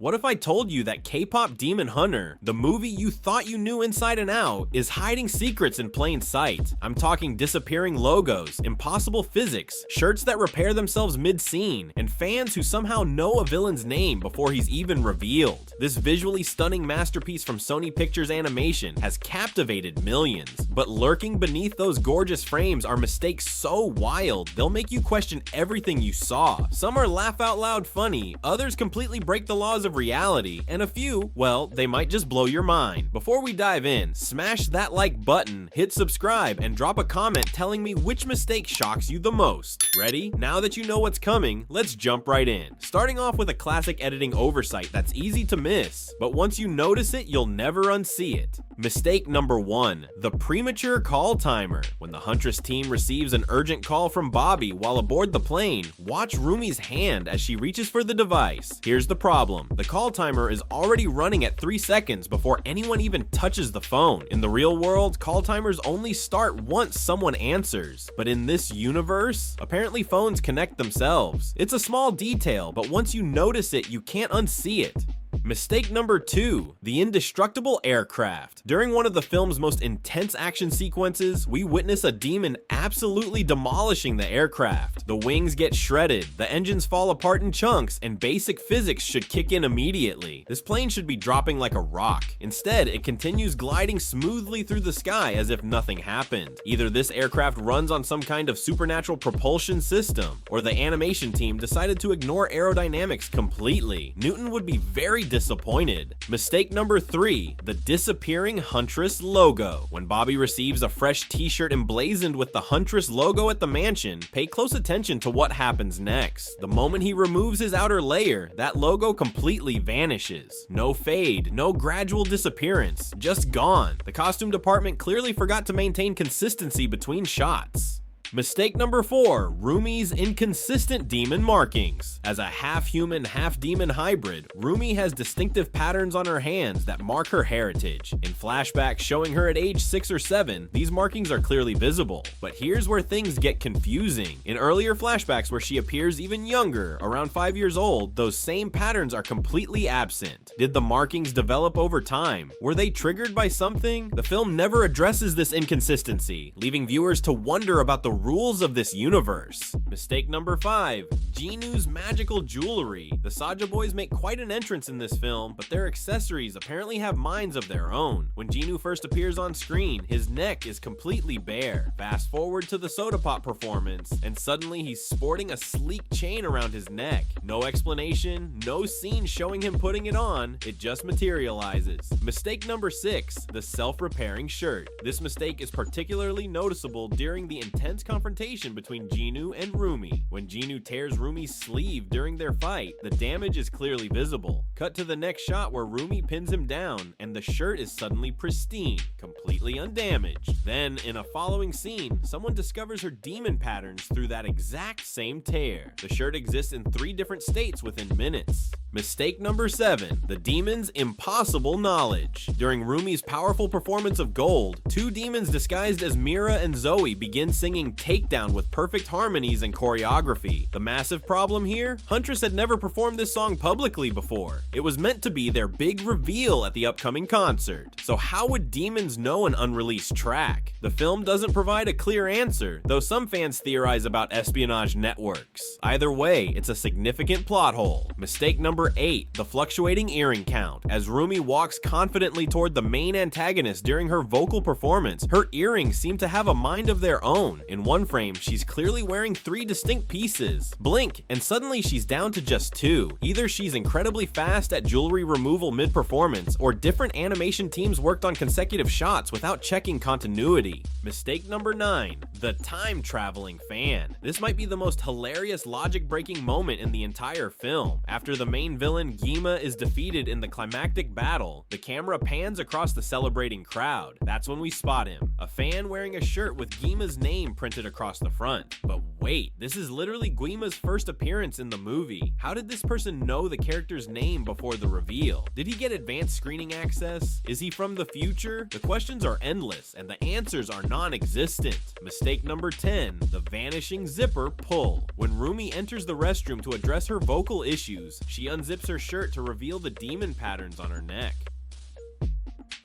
What if I told you that K-pop Demon Hunter, the movie you thought you knew inside and out, is hiding secrets in plain sight? I'm talking disappearing logos, impossible physics, shirts that repair themselves mid-scene, and fans who somehow know a villain's name before he's even revealed. This visually stunning masterpiece from Sony Pictures Animation has captivated millions, but lurking beneath those gorgeous frames are mistakes so wild, they'll make you question everything you saw. Some are laugh out loud funny, others completely break the laws of reality, and a few, well, they might just blow your mind. Before we dive in, smash that like button, hit subscribe, and drop a comment telling me which mistake shocks you the most. Ready? Now that you know what's coming, let's jump right in. Starting off with a classic editing oversight that's easy to miss, but once you notice it, you'll never unsee it. Mistake number 1, the premature call timer. When the Huntress team receives an urgent call from Bobby while aboard the plane, watch Rumi's hand as she reaches for the device. Here's the problem. The call timer is already running at 3 seconds before anyone even touches the phone. In the real world, call timers only start once someone answers. But in this universe, apparently phones connect themselves. It's a small detail, but once you notice it, you can't unsee it. Mistake number 2, the indestructible aircraft. During one of the film's most intense action sequences, we witness a demon absolutely demolishing the aircraft. The wings get shredded, the engines fall apart in chunks, and basic physics should kick in immediately. This plane should be dropping like a rock. Instead, it continues gliding smoothly through the sky as if nothing happened. Either this aircraft runs on some kind of supernatural propulsion system, or the animation team decided to ignore aerodynamics completely. Newton would be very disappointed. Mistake number 3, the disappearing Huntress logo. When Bobby receives a fresh t-shirt emblazoned with the Huntress logo at the mansion, pay close attention to what happens next. The moment he removes his outer layer, that logo completely vanishes. No fade, no gradual disappearance, just gone. The costume department clearly forgot to maintain consistency between shots. Mistake number 4, Rumi's inconsistent demon markings. As a half-human, half-demon hybrid, Rumi has distinctive patterns on her hands that mark her heritage. In flashbacks showing her at age 6 or 7, these markings are clearly visible. But here's where things get confusing. In earlier flashbacks where she appears even younger, around 5 years old, those same patterns are completely absent. Did the markings develop over time? Were they triggered by something? The film never addresses this inconsistency, leaving viewers to wonder about the rules of this universe. Mistake number 5, Jinu's magical jewelry. The Saja boys make quite an entrance in this film, but their accessories apparently have minds of their own. When Jinu first appears on screen, his neck is completely bare. Fast forward to the Soda Pop performance, and suddenly he's sporting a sleek chain around his neck. No explanation, no scene showing him putting it on, it just materializes. Mistake number 6, the self-repairing shirt. This mistake is particularly noticeable during the intense confrontation between Jinu and Rumi. When Jinu tears Rumi's sleeve during their fight, the damage is clearly visible. Cut to the next shot where Rumi pins him down, and the shirt is suddenly pristine, completely undamaged. Then, in a following scene, someone discovers her demon patterns through that exact same tear. The shirt exists in 3 different states within minutes. Mistake number 7, the demon's impossible knowledge. During Rumi's powerful performance of Gold, 2 demons disguised as Mira and Zoe begin singing Takedown with perfect harmonies and choreography. The massive problem here? Huntress had never performed this song publicly before. It was meant to be their big reveal at the upcoming concert. So how would demons know an unreleased track? The film doesn't provide a clear answer, though some fans theorize about espionage networks. Either way, it's a significant plot hole. Mistake number 8, the fluctuating earring count. As Rumi walks confidently toward the main antagonist during her vocal performance, her earrings seem to have a mind of their own. In one frame, she's clearly wearing 3 distinct pieces. Blink, and suddenly she's down to just 2. Either she's incredibly fast at jewelry removal mid-performance, or different animation teams worked on consecutive shots without checking continuity. Mistake number 9, the time-traveling fan. This might be the most hilarious logic-breaking moment in the entire film. After the main villain Gima is defeated in the climactic battle, the camera pans across the celebrating crowd. That's when we spot him, a fan wearing a shirt with Gima's name printed across the front. But wait, this is literally Guima's first appearance in the movie. How did this person know the character's name before the reveal? Did he get advanced screening access? Is he from the future? The questions are endless, and the answers are non-existent. Mistake number 10, the vanishing zipper pull. When Rumi enters the restroom to address her vocal issues, she unzips her shirt to reveal the demon patterns on her neck.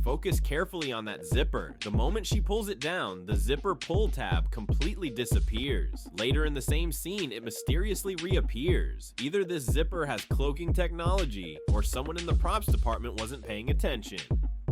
Focus carefully on that zipper. The moment she pulls it down, the zipper pull tab completely disappears. Later in the same scene, it mysteriously reappears. Either this zipper has cloaking technology, or someone in the props department wasn't paying attention.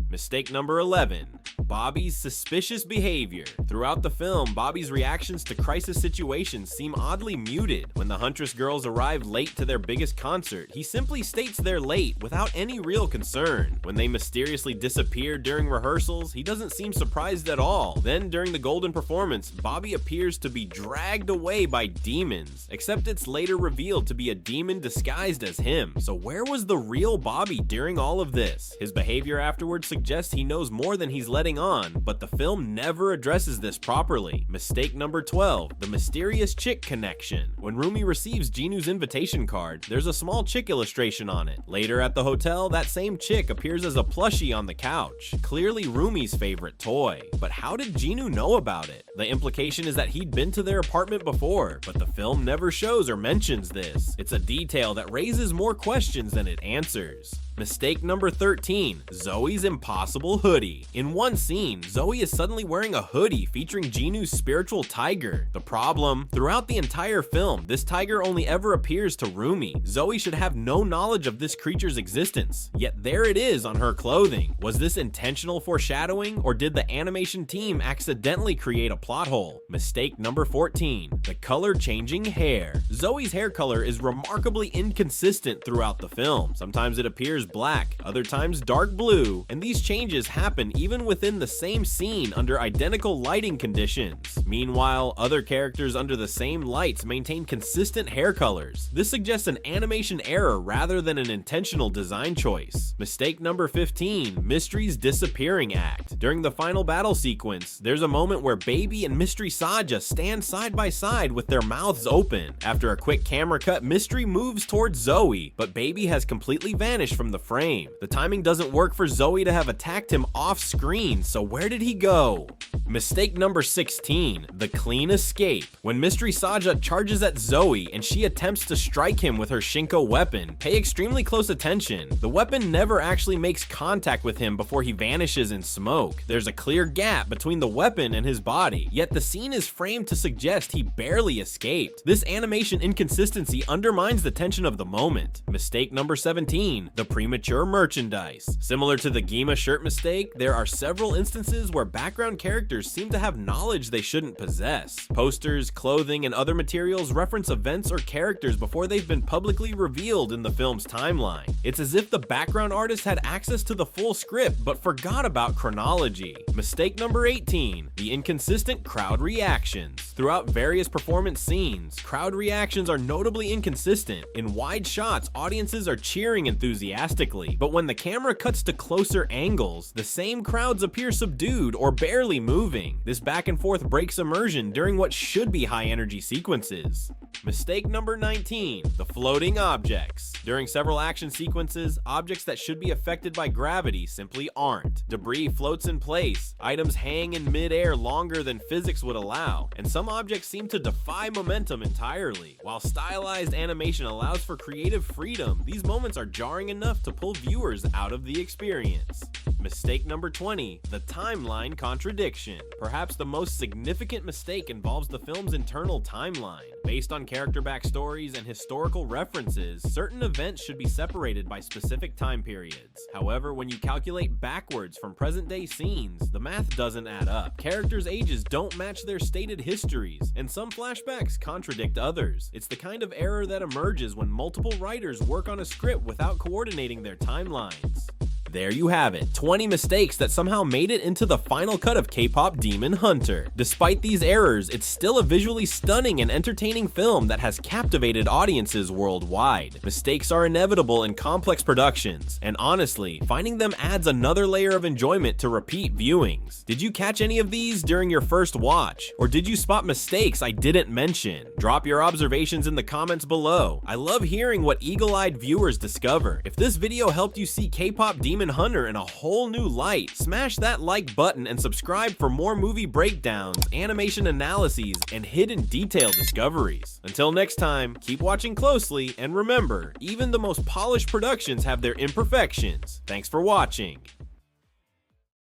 Mistake number 11. Bobby's suspicious behavior. Throughout the film, Bobby's reactions to crisis situations seem oddly muted. When the Huntress girls arrive late to their biggest concert, he simply states they're late without any real concern. When they mysteriously disappear during rehearsals, he doesn't seem surprised at all. Then, during the Golden performance, Bobby appears to be dragged away by demons, except it's later revealed to be a demon disguised as him. So where was the real Bobby during all of this? His behavior afterwards suggests he knows more than he's letting on, but the film never addresses this properly. Mistake number 12, the mysterious chick connection. When Rumi receives Jinu's invitation card, there's a small chick illustration on it. Later at the hotel, that same chick appears as a plushie on the couch, clearly Rumi's favorite toy. But how did Jinu know about it? The implication is that he'd been to their apartment before, but the film never shows or mentions this. It's a detail that raises more questions than it answers. Mistake number 13, Zoe's impossible hoodie. In one scene, Zoe is suddenly wearing a hoodie featuring Jinu's spiritual tiger. The problem, throughout the entire film, this tiger only ever appears to Rumi. Zoe should have no knowledge of this creature's existence, yet there it is on her clothing. Was this intentional foreshadowing, or did the animation team accidentally create a plot hole? Mistake number 14, the color changing hair. Zoe's hair color is remarkably inconsistent throughout the film. Sometimes it appears black, other times dark blue, and these changes happen even within the same scene under identical lighting conditions. Meanwhile, other characters under the same lights maintain consistent hair colors. This suggests an animation error rather than an intentional design choice. Mistake number 15, Mystery's disappearing act. During the final battle sequence, there's a moment where Baby and Mystery Saja stand side by side with their mouths open. After a quick camera cut, Mystery moves towards Zoe, but Baby has completely vanished from the frame. The timing doesn't work for Zoe to have attacked him off screen, so where did he go? Mistake number 16, the clean escape. When Mystery Saja charges at Zoe and she attempts to strike him with her Shinko weapon, pay extremely close attention. The weapon never actually makes contact with him before he vanishes in smoke. There's a clear gap between the weapon and his body, yet the scene is framed to suggest he barely escaped. This animation inconsistency undermines the tension of the moment. Mistake number 17, the premature merchandise. Similar to the Gima shirt mistake, there are several instances where background characters seem to have knowledge they shouldn't possess. Posters, clothing, and other materials reference events or characters before they've been publicly revealed in the film's timeline. It's as if the background artist had access to the full script but forgot about chronology. Mistake number 18, the inconsistent crowd reactions. Throughout various performance scenes, crowd reactions are notably inconsistent. In wide shots, audiences are cheering enthusiastically, but when the camera cuts to closer angles, the same crowds appear subdued or barely moving. This back and forth breaks immersion during what should be high energy sequences. Mistake number 19, the floating objects. During several action sequences, objects that should be affected by gravity simply aren't. Debris floats in place, items hang in mid-air longer than physics would allow, and some objects seem to defy momentum entirely. While stylized animation allows for creative freedom, these moments are jarring enough to pull viewers out of the experience. Mistake number 20, the timeline contradiction. Perhaps the most significant mistake involves the film's internal timeline. Based on character backstories and historical references, certain events should be separated by specific time periods. However, when you calculate backwards from present-day scenes, the math doesn't add up. Characters' ages don't match their stated histories, and some flashbacks contradict others. It's the kind of error that emerges when multiple writers work on a script without coordinating their timelines. There you have it, 20 mistakes that somehow made it into the final cut of K-Pop Demon Hunter. Despite these errors, it's still a visually stunning and entertaining film that has captivated audiences worldwide. Mistakes are inevitable in complex productions, and honestly, finding them adds another layer of enjoyment to repeat viewings. Did you catch any of these during your first watch? Or did you spot mistakes I didn't mention? Drop your observations in the comments below. I love hearing what eagle-eyed viewers discover. If this video helped you see K-Pop Demon Demon Hunter in a whole new light. Smash that like button and subscribe for more movie breakdowns, animation analyses, and hidden detail discoveries. Until next time, keep watching closely, and remember, even the most polished productions have their imperfections. Thanks for watching.